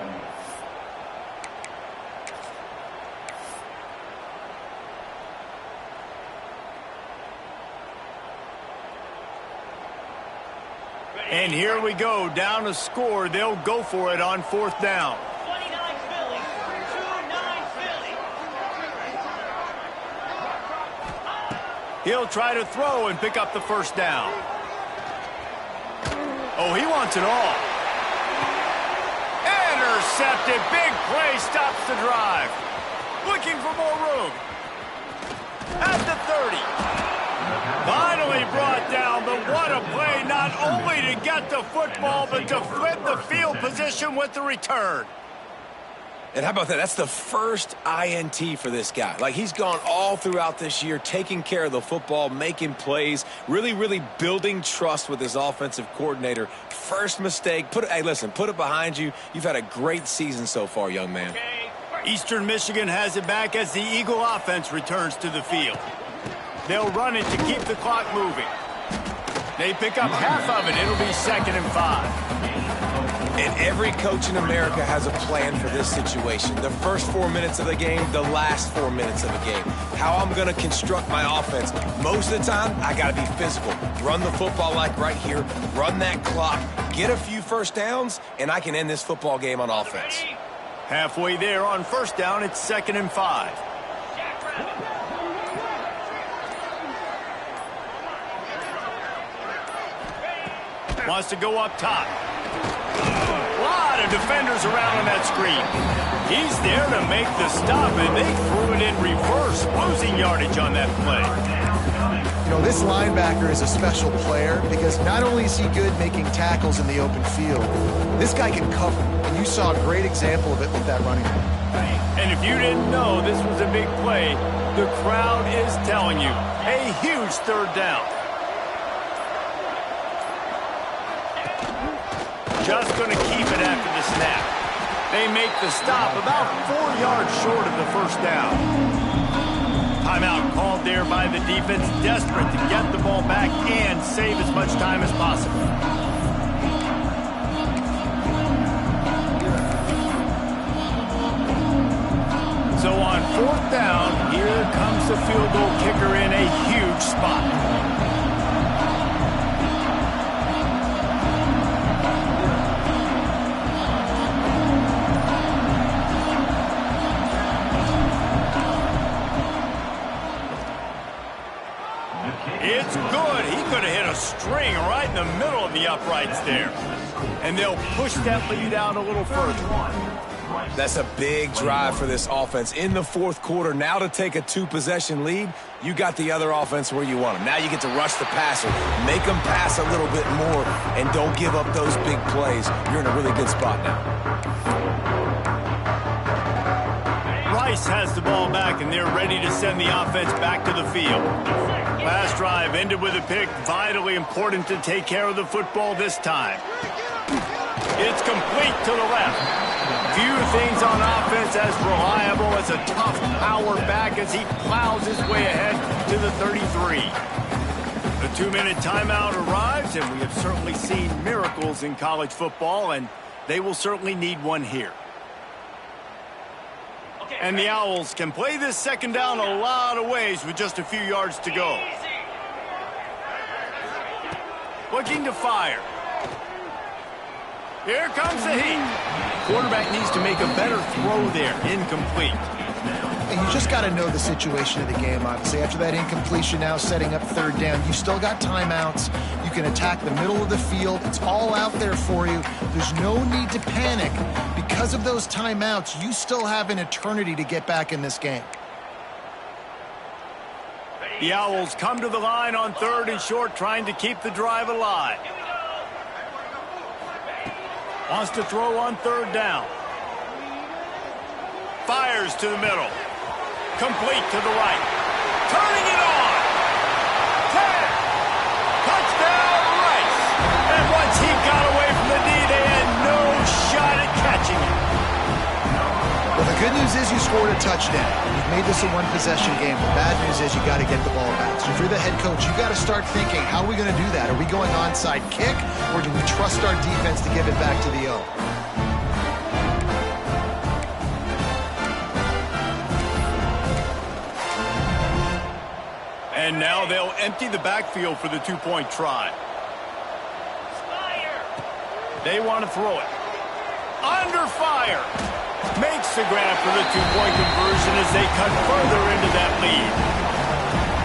And here we go, down a score. They'll go for it on 4th down. 29 Philly, 29 Philly. He'll try to throw and pick up the first down. Oh, he wants it all. Intercepted. Big play stops the drive. Looking for more room. At the 30. Finally brought down, but what a play, not only to get the football, but to flip the field position with the return. And how about that? That's the first INT for this guy. Like, he's gone all throughout this year, taking care of the football, making plays, really building trust with his offensive coordinator. First mistake, hey, listen, put it behind you. You've had a great season so far, young man. Okay, Eastern Michigan has it back as the Eagle offense returns to the field. They'll run it to keep the clock moving. They pick up half of it. It'll be 2nd and 5. And every coach in America has a plan for this situation. The first 4 minutes of the game, the last 4 minutes of the game. How I'm going to construct my offense. Most of the time, I got to be physical. Run the football like right here. Run that clock. Get a few first downs, and I can end this football game on offense. Halfway there on 1st down, it's 2nd and 5. Wants to go up top. A lot of defenders around on that screen. He's there to make the stop, and they threw it in reverse, losing yardage on that play. You know, this linebacker is a special player because not only is he good making tackles in the open field, this guy can cover. And you saw a great example of it with that running back. And if you didn't know this was a big play, the crowd is telling you, a huge 3rd down. Just going to keep it after the snap. They make the stop about 4 yards short of the 1st down. Timeout called there by the defense, desperate to get the ball back and save as much time as possible. So on 4th down, here comes the field goal kicker in a huge spot. It's good. He could have hit a string right in the middle of the uprights there. And they'll push that lead out a little further. That's a big drive for this offense in the 4th quarter. Now to take a 2-possession lead, you got the other offense where you want them. Now you get to rush the passer, make them pass a little bit more, and don't give up those big plays. You're in a really good spot now. Rice has the ball back, and they're ready to send the offense back to the field. Last drive ended with a pick. Vitally important to take care of the football this time. It's complete to the left. Few things on offense as reliable as a tough power back as he plows his way ahead to the 33. The 2-minute timeout arrives, and we have certainly seen miracles in college football, and they will certainly need one here. And the Owls can play this 2nd down a lot of ways with just a few yards to go. Looking to fire. Here comes the heat. Quarterback needs to make a better throw there. Incomplete. And you just got to know the situation of the game, obviously. After that incompletion, now setting up 3rd down, you still got timeouts. You can attack the middle of the field. It's all out there for you. There's no need to panic. Because of those timeouts, you still have an eternity to get back in this game. The Owls come to the line on 3rd and short, trying to keep the drive alive. Wants to throw on 3rd down. Fires to the middle. Complete to the right. Turning it on. 10. Touchdown, Rice. And once he got away from the knee, they had no shot at catching it. Well, the good news is you scored a touchdown. You've made this a 1-possession game. The bad news is you got to get the ball back. So if you're the head coach, you got to start thinking, how are we going to do that? Are we going onside kick, or do we trust our defense to give it back to the O? And now they'll empty the backfield for the 2-point try. They want to throw it. Under fire. Makes the grab for the 2-point conversion as they cut further into that lead.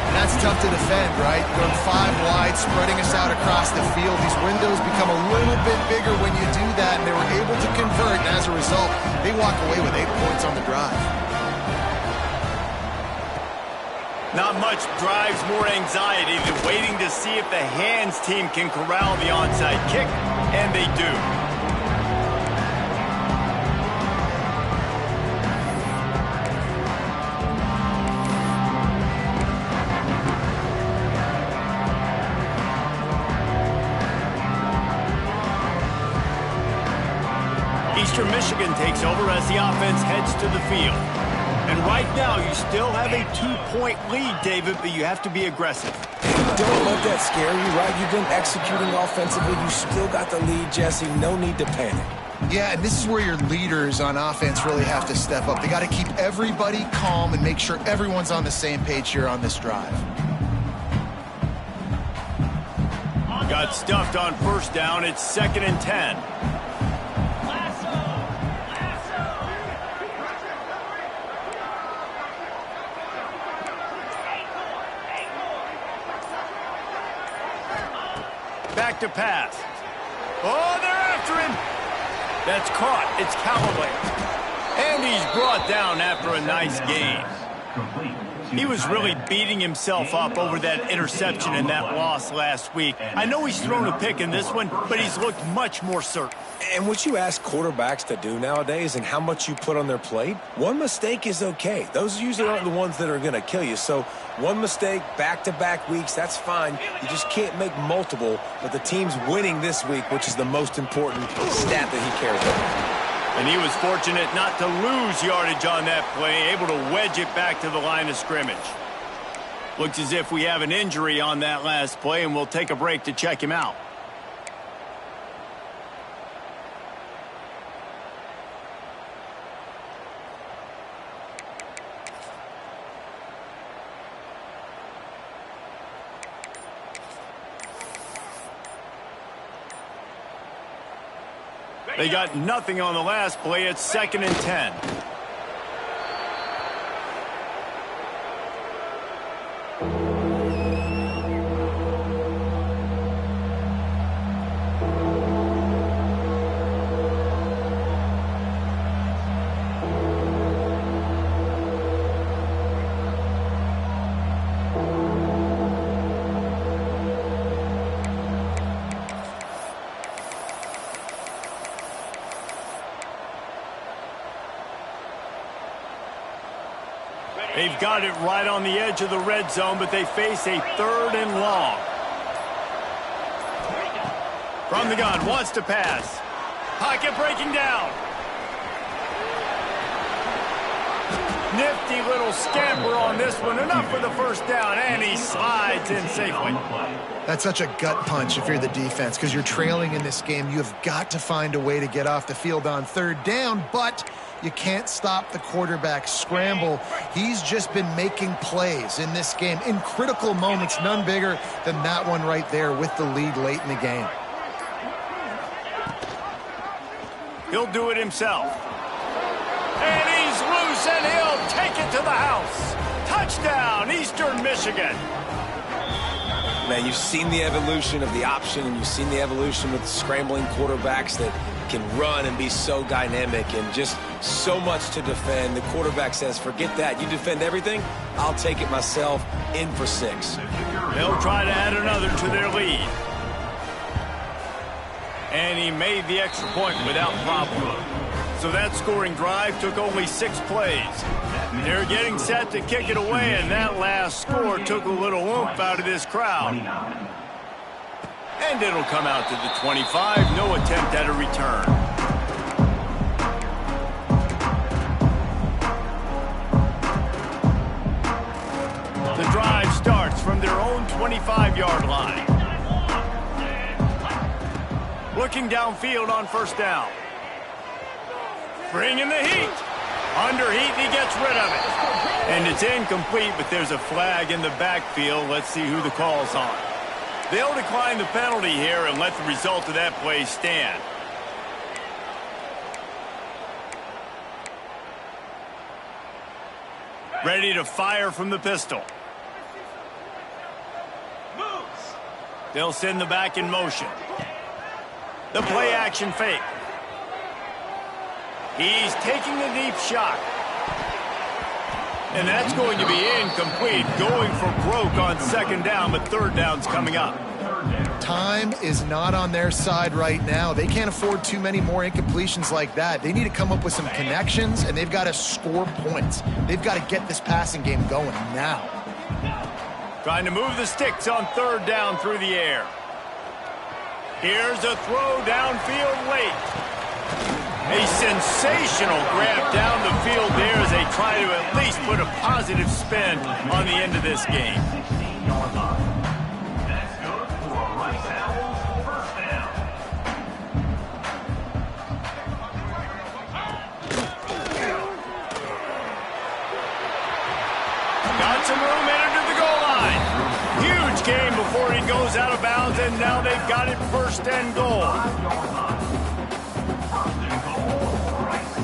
And that's tough to defend, right? Going 5 wide, spreading us out across the field. These windows become a little bit bigger when you do that, and they were able to convert, and as a result, they walk away with 8 points on the drive. Not much drives more anxiety than waiting to see if the hands team can corral the onside kick, and they do. Eastern Michigan takes over as the offense heads to the field. And right now, you still have a 2-point lead, David, but you have to be aggressive. Don't let that scare you, right? You've been executing offensively. You still got the lead, Jesse. No need to panic. Yeah, and this is where your leaders on offense really have to step up. They got to keep everybody calm and make sure everyone's on the same page here on this drive. Got stuffed on first down. It's 2nd and 10. Back to pass. Oh, they're after him. That's caught. It's Callaway. And he's brought down after a nice gain. He was really beating himself up over that interception and that loss last week. I know he's thrown a pick in this one, but he's looked much more certain. And what you ask quarterbacks to do nowadays and how much you put on their plate, one mistake is okay. Those usually aren't the ones that are going to kill you. So one mistake, back-to-back weeks, that's fine. You just can't make multiple, but the team's winning this week, which is the most important stat that he cares about. And he was fortunate not to lose yardage on that play, able to wedge it back to the line of scrimmage. Looks as if we have an injury on that last play, and we'll take a break to check him out. They got nothing on the last play. It's 2nd and 10. They've got it right on the edge of the red zone, but they face a 3rd and long. From the gun, wants to pass. Pocket breaking down. Nifty little scamper on this one. Enough for the first down, and he slides in safely. That's such a gut punch if you're the defense, because you're trailing in this game. You have got to find a way to get off the field on 3rd down, but you can't stop the quarterback scramble. He's just been making plays in this game in critical moments, none bigger than that one right there with the lead late in the game. He'll do it himself. And he's loose, and he'll take it to the house. Touchdown, Eastern Michigan. Man, you've seen the evolution of the option, and you've seen the evolution with scrambling quarterbacks that can run and be so dynamic and just so much to defend. The quarterback says, forget that. You defend everything, I'll take it myself. In for 6. They'll try to add another to their lead. And he made the extra point without problem. So that scoring drive took only 6 plays. They're getting set to kick it away, and that last score took a little oomph out of this crowd. And it'll come out to the 25. No attempt at a return. The drive starts from their own 25-yard line. Looking downfield on first down. Bringing the heat. Under heat, he gets rid of it. And it's incomplete, but there's a flag in the backfield. Let's see who the call's on. They'll decline the penalty here and let the result of that play stand. Ready to fire from the pistol. They'll send the back in motion. The play action fake. He's taking a deep shot. And that's going to be incomplete. Going for broke on 2nd down, but 3rd down's coming up. Time is not on their side right now. They can't afford too many more incompletions like that. They need to come up with some connections, and they've got to score points. They've got to get this passing game going now. Trying to move the sticks on 3rd down through the air. Here's a throw downfield late. A sensational grab down the field there as they try to at least put a positive spin on the end of this game. 16-yard line. That's good for a Rice Owls first down. Got some room headed to the goal line. Huge game before he goes out of bounds, and now they've got it first and goal. 5-yard line. First and goal, Rice.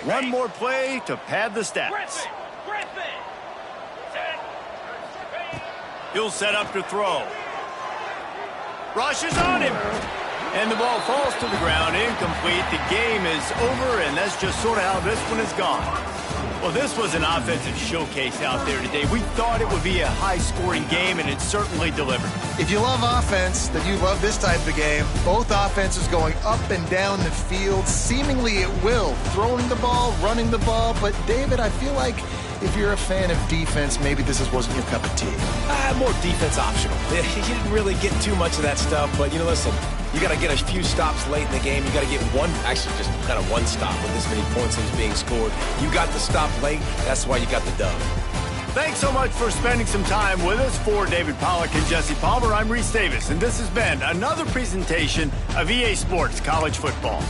One more play to pad the stats. Griffin. Set. He'll set up to throw. Rushes on him. And the ball falls to the ground, incomplete. The game is over, and that's just sort of how this one is gone. Well, this was an offensive showcase out there today. We thought it would be a high-scoring game, and it certainly delivered. If you love offense, then you love this type of game. Both offenses going up and down the field, seemingly at will, throwing the ball, running the ball. But, David, I feel like if you're a fan of defense, maybe this wasn't your cup of tea. More defense optional. You didn't really get too much of that stuff, but, listen, you got to get a few stops late in the game. You got to get just kind of one stop with this many points that was being scored. You got the stop late. That's why you got the dub. Thanks so much for spending some time with us. For David Pollack and Jesse Palmer, I'm Reese Davis, and this has been another presentation of EA Sports College Football.